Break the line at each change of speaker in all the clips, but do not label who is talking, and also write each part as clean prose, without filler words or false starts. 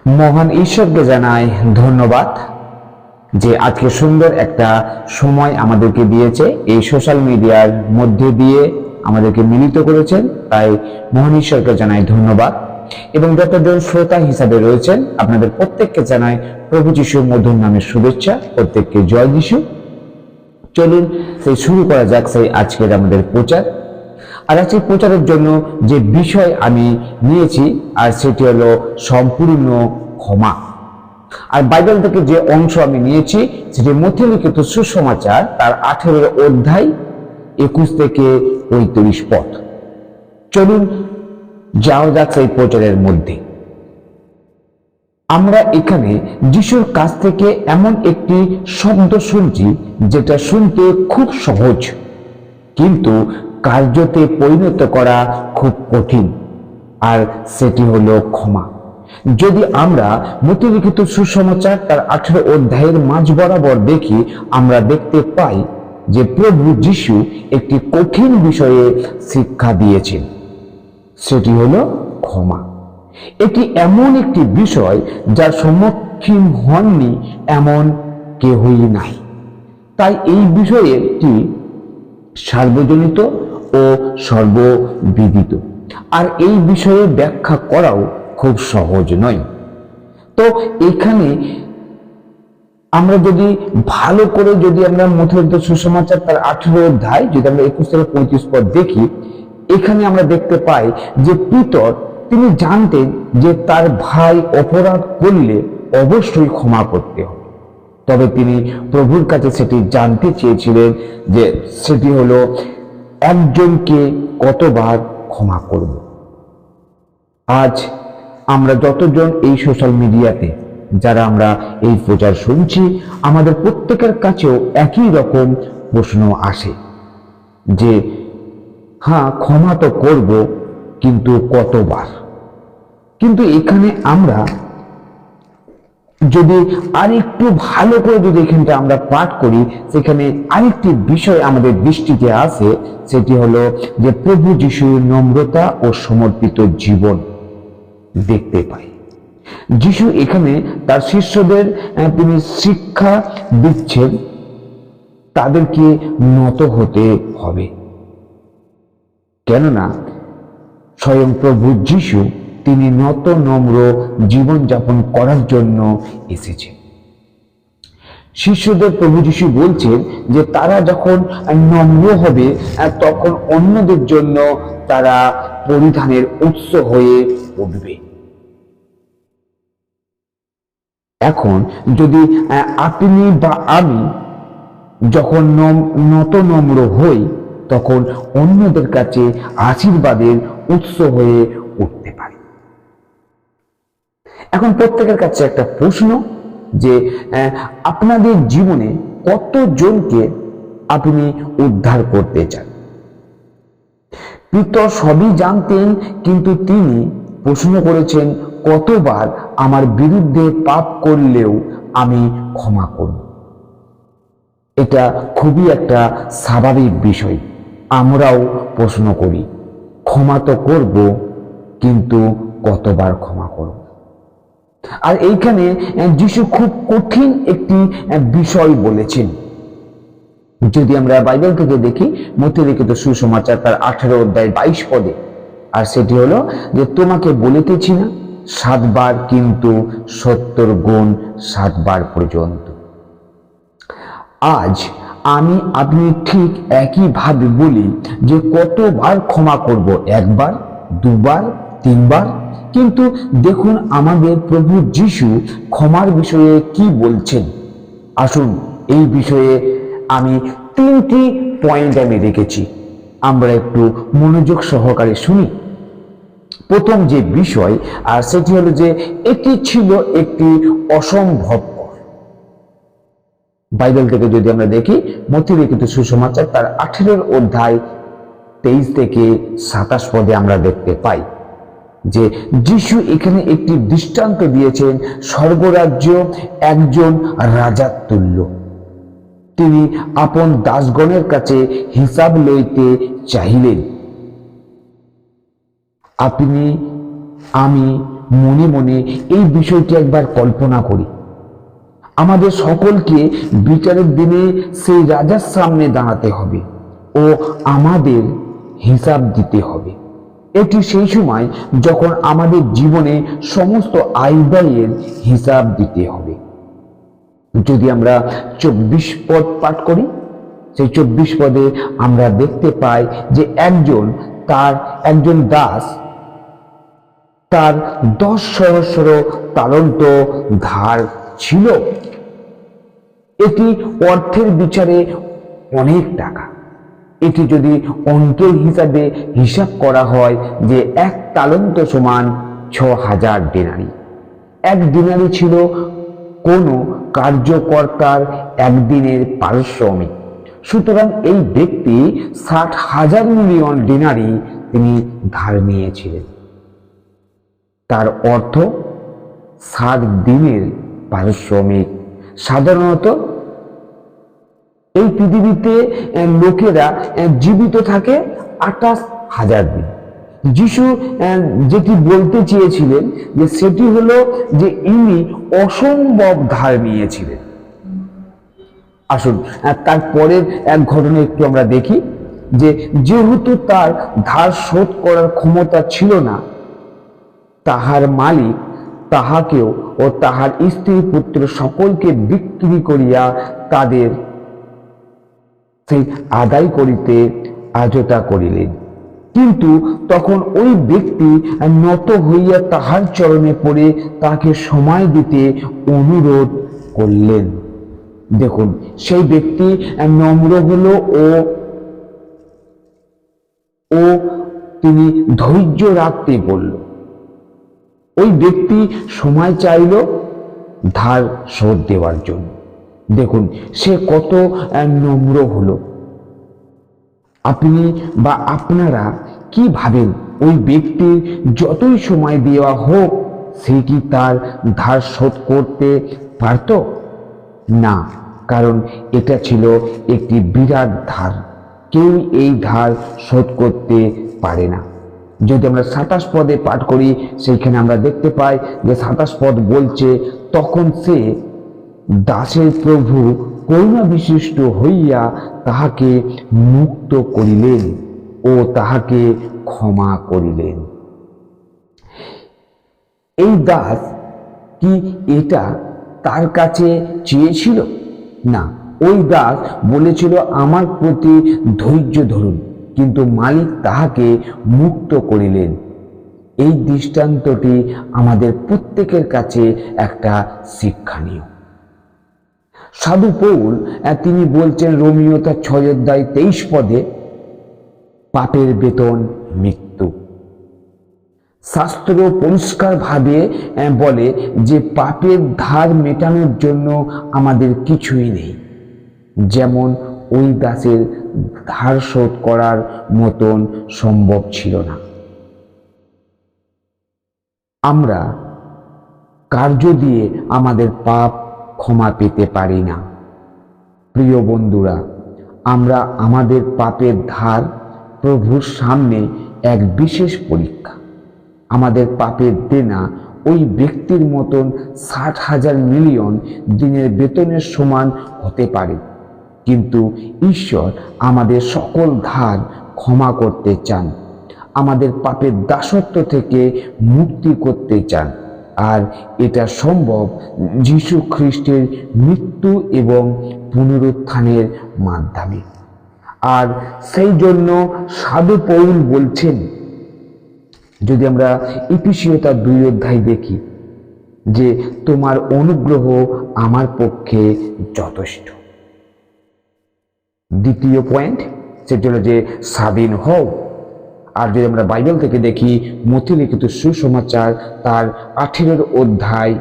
মহান ঈশ্বরকে জানাই ধন্যবাদ যে আজকে সুন্দর একটা সময় আমাদেরকে দিয়েছে, এই সোশ্যাল মিডিয়ার মধ্যে দিয়ে আমাদেরকে মিলিত করেছেন। তাই মহান ঈশ্বরকে জানাই ধন্যবাদ। এবং যতজন শ্রোতা হিসাবে রয়েছেন আপনাদের প্রত্যেককে জানাই প্রভু যিশুর মধুর নামের শুভেচ্ছা, প্রত্যেককে জয় যিশু। চলুন সেই শুরু করা যাক সেই আজকের আমাদের প্রচার। আর আজকে প্রচারের জন্য যে বিষয় আমি নিয়েছি আর সেটি হলো সম্পূর্ণ ক্ষমা। আর বাইবেল থেকে যে অংশ আমি নিয়েছি সেটি মথি লিখিত সুসমাচার তার 18 অধ্যায় 21 থেকে 35 পদ। চলুন যাওয়া যাক সেই প্রচারের মধ্যে। আমরা এখানে যিশুর কাছ থেকে এমন একটি শব্দ শুনছি যেটা শুনতে খুব সহজ, কিন্তু কার্যতে পরিণত করা খুব কঠিন, আর সেটি হলো ক্ষমা। যদি আমরা মথি লিখিত সুসমাচার তার 18 অধ্যায়ের মাঝ বরাবর দেখি, আমরা দেখতে পাই যে প্রভু যিশু একটি কঠিন বিষয়ে শিক্ষা দিয়েছেন, সেটি হলো ক্ষমা। এটি এমন একটি বিষয় যার সম্মুখীন হননি এমন কেউই নাই। তাই এই বিষয়টি সার্বজনীত ও সর্ববিদিত, আর এই বিষয়ে ব্যাখ্যা করাও খুব সহজ নয়। তো এখানে আমরা যদি ভালো করে আমরা মথি লিখিত সুসমাচার তার 18 অধ্যায় যদি আমরা 21 থেকে 35 পদ দেখি, এখানে আমরা দেখতে পাই যে পিতর তিনি জানতেন যে তার ভাই অপরাধ করলে অবশ্যই ক্ষমা করতে হবে। তবে তিনি প্রভুর কাছে সেটি জানতে চেয়েছিলেন যে সেটি হলো একজনকে কতবার ক্ষমা করব। আজ আমরা যতজন এই সোশ্যাল মিডিয়াতে যারা আমরা এই প্রচার শুনছি, আমাদের প্রত্যেকের কাছেও একই রকম প্রশ্ন আসে যে হ্যাঁ, ক্ষমা তো করব, কিন্তু কতবার। কিন্তু এখানে আমরা যদি আরেকটু ভালো করে এখানটা আমরা পাঠ করি, সেখানে আরেকটি বিষয় আমাদের দৃষ্টিতে আসে, সেটি হলো যে প্রভু যিশুর নম্রতা ও সমর্পিত জীবন দেখতে পাই। যিশু এখানে তার শিষ্যদের তিনি শিক্ষা দিচ্ছেন, তাদেরকে নত হতে হবে। কেননা স্বয়ং প্রভু যিশু তিনি নত নম্র জীবন যাপন করার জন্য এসেছেন। শিষ্যদের প্রভু যিশু বলছেন যে তারা যখন নম্র হবে তখন অন্যদের জন্য তারা পরিধানের উৎস হয়ে উঠবে। এখন যদি আপনি বা আমি যখন নত নম্র হই, তখন অন্যদের কাছে আশীর্বাদের উৎস হয়ে উঠতে পারি। এখন প্রত্যেকের কাছে একটা প্রশ্ন যে আপনাদের জীবনে কতজনকে আপনি উদ্ধার করতে চান? পিতর সবই জানতেন, কিন্তু তিনি প্রশ্ন করেছেন কতবার আমার বিরুদ্ধে পাপ করলেও আমি ক্ষমা করব। এটা খুবই একটা স্বাভাবিক বিষয়। আমরাও প্রশ্ন করি, ক্ষমা তো করব, কিন্তু কতবার ক্ষমা করব। আর এইখানে যিশু খুব কঠিন একটি বিষয় বলেছেন। যদি আমরা বাইবেল থেকে দেখি মথি লিখিত সুসমাচার তার 18 অধ্যায় 22 পদে, আর সেটি হলো যে তোমাকে বলিতেছি না 7 বার, কিন্তু 70 গুণ 7 বার পর্যন্ত। আজ আপনি ঠিক একইভাবে বলি যে কতবার ক্ষমা করব, 1 বার, 2 বার, 3 বার। কিন্তু দেখুন আমাদের প্রভু যিশু ক্ষমার বিষয়ে কি বলছেন। আসুন এই বিষয়ে আমি 3টি পয়েন্ট আমি রেখেছি, আমরা একটু মনোযোগ সহকারে শুনি। প্রথম যে বিষয়, আর সেটি হলো যে এটি ছিল একটি অসম্ভব। বাইবেল থেকে যদি আমরা দেখি মথি লিখিত সুসমাচার তার 18 অধ্যায় 23 থেকে 27 পদে আমরা দেখতে পাই যে যিশু এখানে একটি দৃষ্টান্ত দিয়েছেন। স্বর্গরাজ্য একজন রাজার তুল্য। তিনি আপন দাসগণের কাছে হিসাব লইতে চাহিলেন। আপনি আমি মনে মনে এই বিষয়টি একবার কল্পনা করি। আমাদের সকলকে বিচারের দিনে সেই রাজার সামনে দাঁড়াতে হবে ও আমাদের হিসাব দিতে হবে। এটি সেই সময় যখন আমাদের জীবনে সমস্ত আয় ব্যয়ের হিসাব দিতে হবে। যদি আমরা 24 পদ পাঠ করি, সেই 24 পদে আমরা দেখতে পাই যে একজন দাস তার 10 সহস্র তালন্ত ধার ছিল। এটি অর্থের বিচারে অনেক টাকা। এটি যদি অঙ্কের হিসাবে হিসাব করা হয় যে 1 তালন্ত সমান 6000 ডিনারি। 1 ডিনারি ছিল কোনো কার্যকর্তার একদিনের পারিশ্রমিক। সুতরাং এই ব্যক্তি 60,000 মিলিয়ন ডিনারি তিনি ধার নিয়েছিলেন। তার অর্থ 60 দিনের পারিশ্রমিক। সাধারণত এই পৃথিবীতে লোকেরা জীবিত থাকে 28,000 দিন। যিশু যেটি বলতে চেয়েছিলেন যে সেটি হলো যে ইনি অসম্ভব ধার নিয়েছিলেন। আসুন তারপরের এক ঘটনা একটু আমরা দেখি যে যেহেতু তার ধার শোধ করার ক্ষমতা ছিল না, তাহার মালিক তাহাকেও ও তাহার স্ত্রী পুত্র সকলকে বিক্রি করিয়া তাদের সেই আদায় করিতে আযতা করিলেন। কিন্তু তখন ওই ব্যক্তি নত হইয়া তাহার চরণে পড়ে তাকে সময় দিতে অনুরোধ করলেন। দেখুন, সেই ব্যক্তি নম্র হলো ও তিনি ধৈর্য রাখতে বলল। ওই ব্যক্তি সময় চাইল ধার শোধ দেওয়ার জন্য। দেখুন সে কত নম্র হলো। আপনি বা আপনারা কি ভাবেন, ওই ব্যক্তির যতই সময় দেওয়া হোক সে কি তার ধার শোধ করতে পারত? না, কারণ এটা ছিল একটি বিরাট ধার। কেউ এই ধার শোধ করতে পারে না। যদি আমরা 27 পদে পাঠ করি, সেইখানে আমরা দেখতে পাই যে 27 পদ বলছে, তখন সে দাসের প্রভু করুণা বিশিষ্ট হইয়া তাহাকে মুক্ত করিলেন ও তাহাকে ক্ষমা করিলেন। এই দাস কি এটা তার কাছে চেয়েছিল? না, ওই দাস বলেছিল আমার প্রতি ধৈর্য ধরুন, কিন্তু মালিক তাহাকে মুক্ত করিলেন। এই দৃষ্টান্তটি আমাদের প্রত্যেকের কাছে একটা শিক্ষণীয়। সাধু পৌল তিনি বলছেন রোমীয় তার 6 অধ্যায় 23 পদে, পাপের বেতন মৃত্যু। শাস্ত্র পরিষ্কার ভাবে বলে যে পাপের ধার মেটানোর জন্য আমাদের কিছুই নেই। যেমন ওই দাসের ধার শোধ করার মতন সম্ভব ছিল না। আমরা কার্য দিয়ে আমাদের পাপ ক্ষমা পেতে পারি না। প্রিয় বন্ধুরা, আমরা আমাদের পাপের ধার প্রভুর সামনে এক বিশেষ পরীক্ষা। আমাদের পাপের দেনা ওই ব্যক্তির মতন 60,000 মিলিয়ন দিনের বেতনের সমান হতে পারে, কিন্তু ঈশ্বর আমাদের সকল ধার ক্ষমা করতে চান, আমাদের পাপের দাসত্ব থেকে মুক্তি করতে চান। আর এটা সম্ভব যীশু খ্রিস্টের মৃত্যু এবং পুনরুত্থানের মাধ্যমে। আর সেই জন্য সাধু পৌল বলছেন, যদি আমরা ইফিসীয় তার 2 অধ্যায় দেখি, যে তোমার অনুগ্রহ আমার পক্ষে যথেষ্ট। দ্বিতীয় পয়েন্ট সেটা হলো যে স্বাধীন হও। আর যদি আমরা বাইবেল থেকে দেখি, মথি লিখিত সুসমাচার তার 18 অধ্যায়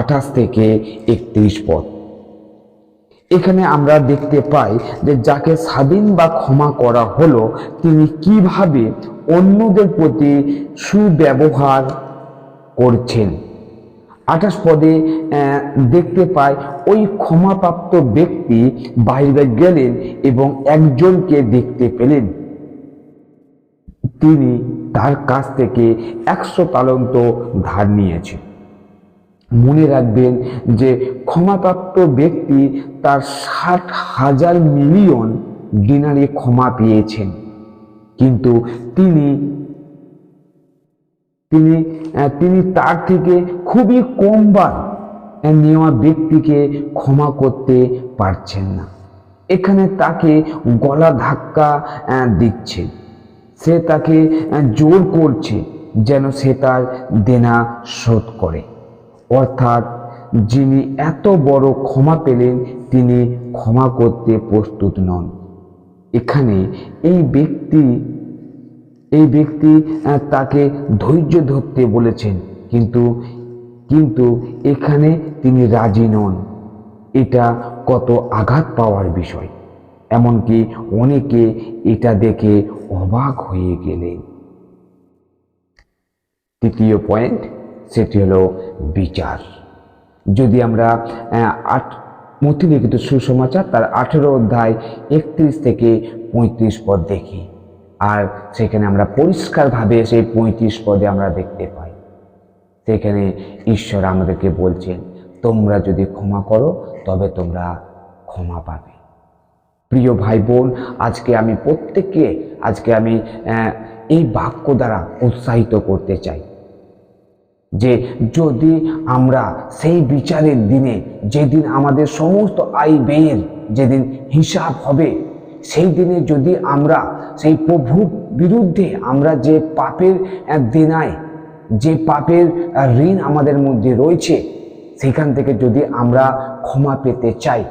28 থেকে 31 পদ, এখানে আমরা দেখতে পাই যে যাকে স্বাধীন বা ক্ষমা করা হলো তিনি কিভাবে অন্যদের প্রতি সুব্যবহার করছেন। 28 পদে দেখতে পাই ওই ক্ষমাপ্রাপ্ত ব্যক্তি বাইরে গেলেন এবং একজনকে দেখতে পেলেন। তিনি তার কাছ থেকে 100 তালন্ত ধার নিয়েছেন। মনে রাখবেন যে ক্ষমাপ্রাপ্ত ব্যক্তি তার 60,000 মিলিয়ন দিনারে ক্ষমা পেয়েছেন, কিন্তু তিনি তিনি তিনি তার থেকে খুবই কমবার নেওয়া ব্যক্তিকে ক্ষমা করতে পারছেন না। এখানে তাকে গলা ধাক্কা দিচ্ছে, সে তাকে জোর করছে যেন সে তার দেনা শোধ করে। অর্থাৎ যিনি এত বড় ক্ষমা পেলেন তিনি ক্ষমা করতে প্রস্তুত নন। এখানে এই ব্যক্তি তাকে ধৈর্য ধরতে বলেছেন, কিন্তু এখানে তিনি রাজি নন। এটা কত আঘাত পাওয়ার বিষয়। এমনকি অনেকে এটা দেখে অবাক হয়ে গেলেন। তৃতীয় পয়েন্ট, সেটি হলো বিচার। যদি আমরা মথিলিখিত সুসমাচার তার 18 অধ্যায় 31 থেকে 35 পদ দেখি, আর সেখানে আমরা পরিষ্কারভাবে সেই 35 পদে আমরা দেখতে পাই, সেখানে ঈশ্বর আমাদেরকে বলছেন, তোমরা যদি ক্ষমা করো তবে তোমরা ক্ষমা পাবে। প্রিয় ভাই বোন, আজকে আমি প্রত্যেককে এই বাক্য দ্বারা উৎসাহিত করতে চাই যে যদি আমরা সেই বিচারের দিনে, যেদিন আমাদের সমস্ত আয় ব্যয়ের যেদিন হিসাব হবে, সেই দিনে যদি আমরা সেই প্রভুর বিরুদ্ধে আমরা যে পাপের দেনায়, যে পাপের ঋণ আমাদের মধ্যে রয়েছে, সেখান থেকে যদি আমরা ক্ষমা পেতে চাই,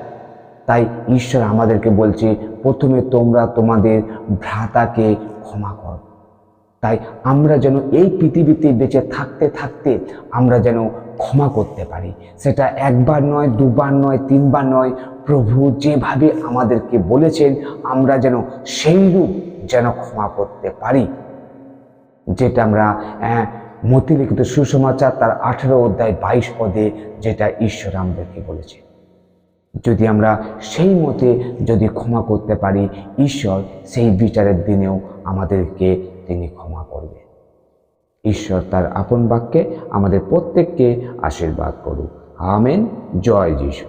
তাই ঈশ্বর আমাদেরকে বলছে, প্রথমে তোমরা তোমাদের ভ্রাতাকে ক্ষমা করো। তাই আমরা যেন এই পৃথিবীতে বেঁচে থাকতে থাকতে আমরা যেন ক্ষমা করতে পারি। সেটা একবার নয়, দুবার নয়, তিনবার নয়, প্রভু যেভাবে আমাদেরকে বলেছেন আমরা যেন সেই রূপ যেন ক্ষমা করতে পারি, যেটা আমরা মথিলিখিত সুসমাচার তার 18 অধ্যায় 22 পদে যেটা ঈশ্বর আমাদেরকে বলেছে। যদি আমরা সেই মতে যদি ক্ষমা করতে পারি, ঈশ্বর সেই বিচারের দিনেও আমাদেরকে তিনি ক্ষমা করবে। ঈশ্বর তার আপন বাক্যে আমাদের প্রত্যেককে আশীর্বাদ করুক। আমেন। জয় যিশু।